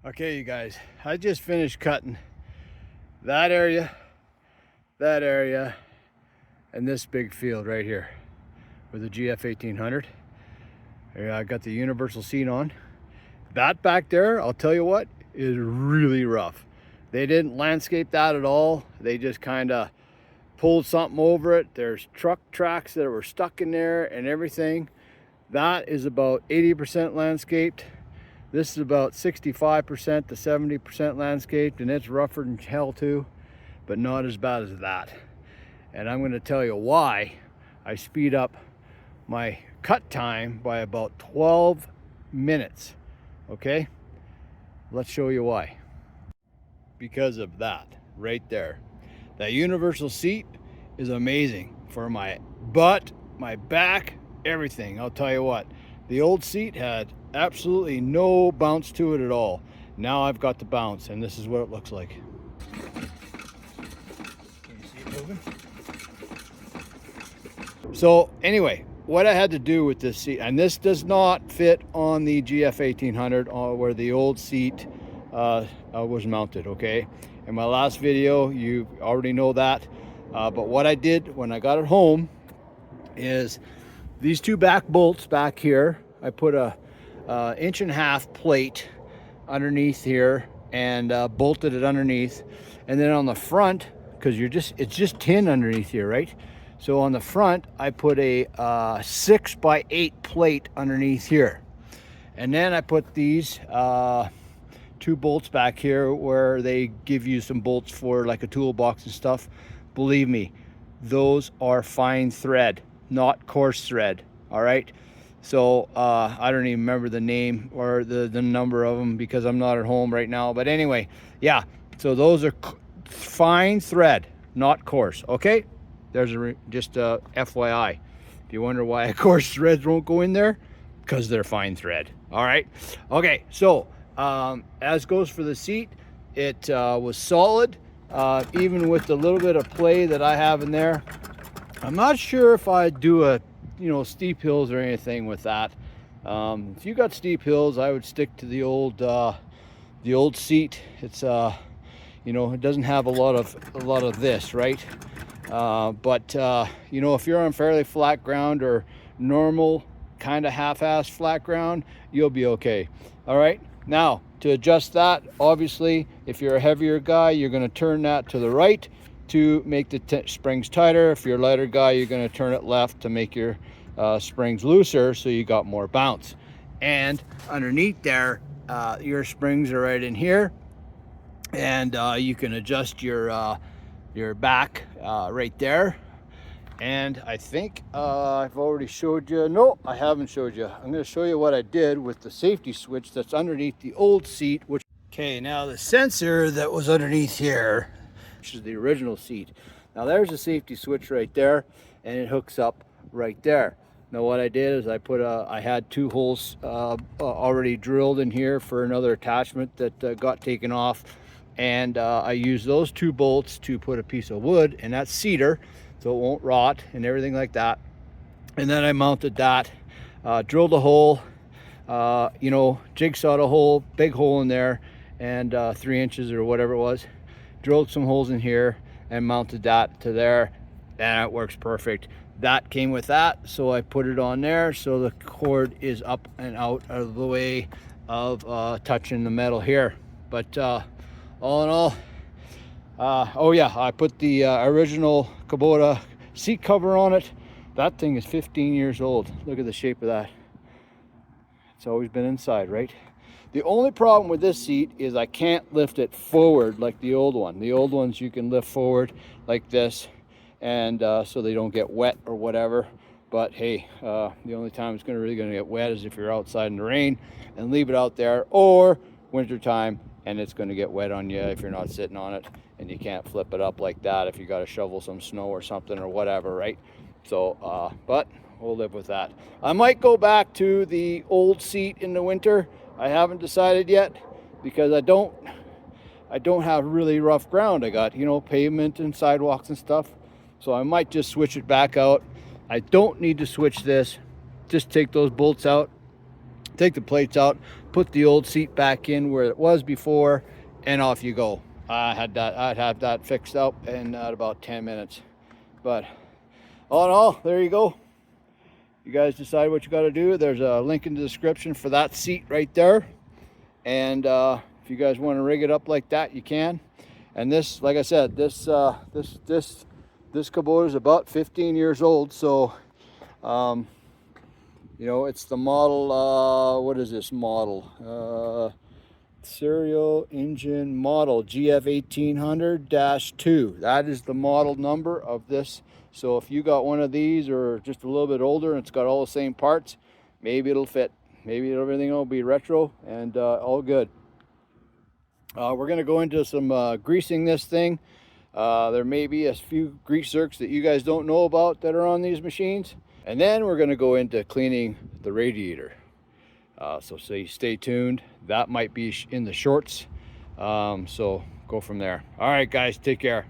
Okay, you guys, I just finished cutting that area, and this big field right here with the GF 1800. I got the universal seat on. That back there, I'll tell you what, is really rough. They didn't landscape that at all. They just kind of pulled something over it. There's truck tracks that were stuck in there and everything. That is about 80% landscaped. This is about 65% to 70% landscaped, and it's rougher than hell too, but not as bad as that. And I'm going to tell you why I speed up my cut time by about 12 minutes. Okay, let's show you why. Because of that right there. That universal seat is amazing for my butt, my back, everything. I'll tell you what, the old seat had absolutely no bounce to it at all. Now I've got the bounce, and this is what it looks like. Can you see it moving? So anyway, what I had to do with this seat, and this does not fit on the GF 1800 where the old seat was mounted, okay? In my last video, you already know that. But what I did when I got it home is these two back bolts back here, I put a 1.5 inch plate underneath here and bolted it underneath. And then on the front, because it's just tin underneath here, right? So on the front, I put a 6x8 plate underneath here. And then I put these two bolts back here where they give you some bolts for like a toolbox and stuff. Believe me, those are fine thread, not coarse thread. All right. So I don't even remember the name or the number of them because I'm not at home right now. But anyway, yeah. So those are fine thread, not coarse. Okay. There's just a FYI. If you wonder why coarse threads won't go in there, because they're fine thread. All right. Okay. So as goes for the seat, it was solid, even with the little bit of play that I have in there. I'm not sure if I do a steep hills or anything with that. If you got steep hills, I would stick to the old seat. It's it doesn't have a lot of this, right? But if you're on fairly flat ground or normal kind of half-assed flat ground, you'll be okay. All right. Now to adjust that, obviously, if you're a heavier guy, you're going to turn that to the right to make the springs tighter. If you're a lighter guy, you're going to turn it left to make your springs looser, so you got more bounce. And underneath there, your springs are right in here, and you can adjust your back right there. And I think I've already showed you. No, I haven't showed you. I'm going to show you what I did with the safety switch that's underneath the old seat. Okay, now the sensor that was underneath here, which is the original seat. Now there's a safety switch right there, and it hooks up right there. Now what I did is I had two holes already drilled in here for another attachment that got taken off, and I used those two bolts to put a piece of wood, and that's cedar, so it won't rot and everything like that. And then I mounted that, drilled a hole, jigsawed a hole, big hole in there, and 3 inches or whatever it was. Drilled some holes in here and mounted that to there, and it works perfect. That came with that, so I put it on there so the cord is up and out of the way of touching the metal here. But all in all, oh yeah, I put the original Kubota seat cover on it. That thing is 15 years old. Look at the shape of that. It's always been inside, right? The only problem with this seat is I can't lift it forward like the old one. The old ones you can lift forward like this, and so they don't get wet or whatever. But hey, the only time it's really gonna get wet is if you're outside in the rain and leave it out there, or wintertime, and it's gonna get wet on you if you're not sitting on it, and you can't flip it up like that if you gotta shovel some snow or something or whatever, right? So, but we'll live with that. I might go back to the old seat in the winter. I haven't decided yet, because I don't have really rough ground. I got, pavement and sidewalks and stuff. So I might just switch it back out. I don't need to switch this. Just take those bolts out, take the plates out, put the old seat back in where it was before, and off you go. I'd have that fixed up in about 10 minutes. But all in all, there you go. You guys decide what you got to do. There's a link in the description for that seat right there. And if you guys want to rig it up like that, you can. And this, like I said, this Kubota is about 15 years old. So, you know, it's the model, what is this model? Serial engine model GF 1800-2. That is the model number of this. So if you got one of these or just a little bit older and it's got all the same parts, maybe it'll fit. Maybe everything will be retro and all good. We're going to go into some greasing this thing. There may be a few grease zerks that you guys don't know about that are on these machines. And then we're going to go into cleaning the radiator. So stay tuned. That might be in the shorts. So go from there. All right, guys, take care.